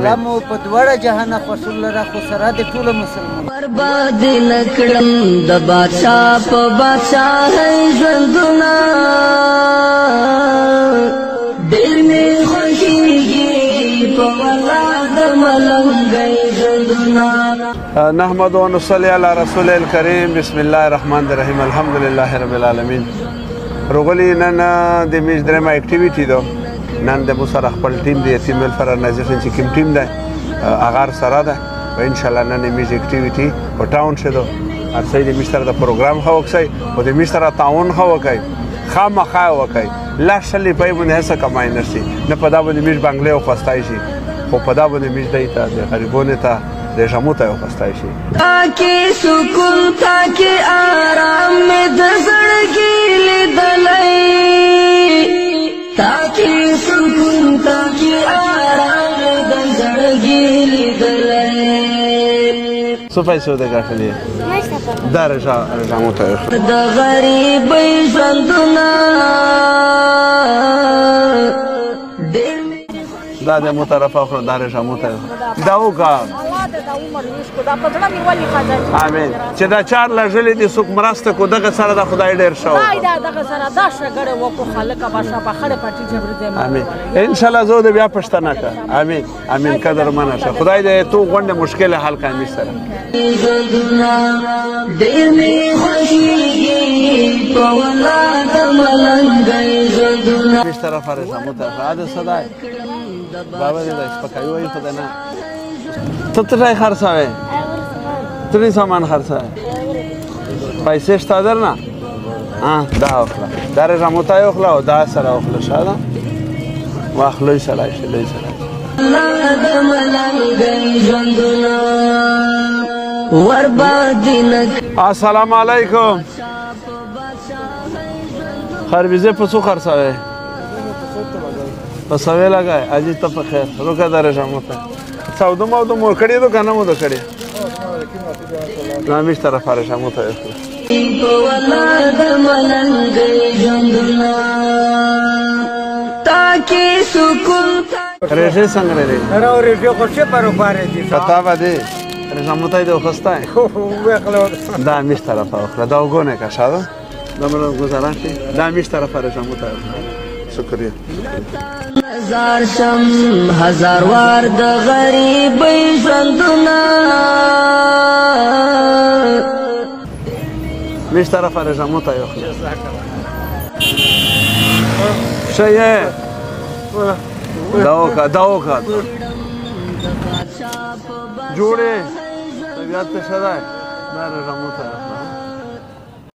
الله مو په دواړه جهانه خوښول لره خو سره د ټولو مسلمان برباد نکړم د بادشاه په بادشاهۍ ژوندونه ډېر مې خوښېږي په والله د ملنګۍ ژوندونه. نحمد و نصلي علی رسول الکریم. بسم الله الرحمن الرحیم. الحمد لله رب العالمین. روغلی نن د میش درېمه اکټیویټي ده. نن د مو سره خپل ټیم د یتیم ویلفیر ارګنایزیشن چې کوم ټیم ده هغه سره ده و ان شاء الله نن میش اکټیویټي په ټاون شه ده هر څه د میش سره د پروګرام خو وکړي او د میش سره تعاون خو وکړي خامخا وکړي لا شلې په باندې هڅه کمای نشي نه په دا باندې میش بنگلې او خواستای شي خو په دا باندې میش دایته د غریبونو ته د جاموته او خواستای شي تاکي سکون تاکي آرام مې د زړګي لیدلای تاکي سکون تاکي آرام مې د زړګي لیدلای څو پیسې د ګټلې دا جاموته د غریبۍ ژوندونه دا د مترفه خو دا جاموته دا وکا امين چې دا چار لږلې دي څوک مرسته کو دغه سره د خدای ډیر شو دا دغه سره دا شګړې وکړو خلک باشه په خړې پټي جبر دې امين ان شاء الله زه د بیا پښتنه کا امين امين قدر منه شه خدای دې تو غونډه مشکله حل کړي مې سره ډېر مې خوښېږي په والله د ملنګۍ ژوندونه مش طرف رجاموته هذا صداي بابا دې سپکایو یې خدای نه ته ته خرڅاوې ته سامان خرڅاوې پیسې شته درنه دا اخلا دا رجاموته اخلا او دا سره اخلا شاده واخلوي سړی شي لوی سړی د ملنګۍ ژوندونه ورباد السلام علیکم خربیزه په څو خرڅاوې په سوې لګای اجي ته په خیر روکه در جاموته سودو مو مور کړی دو کنه مو دو کړی نامیش طرف را جاموته په والله د ملنګۍ ژوندونه تاکي سکون رېشه څنګه لري راو رېشه خوشې پر واره دي پتا باندې رجاموته دې خوسته دا میش طرف اخلا دا وګونه کا شاده دا مرو گزارش دا میش طرف رجاموته شکریه هزار شم هزار وار د غریبۍ ژوندونه میش طرف رجاموته اخلا شیه داوکا جوړه طبیعت ته شدای دا رجاموته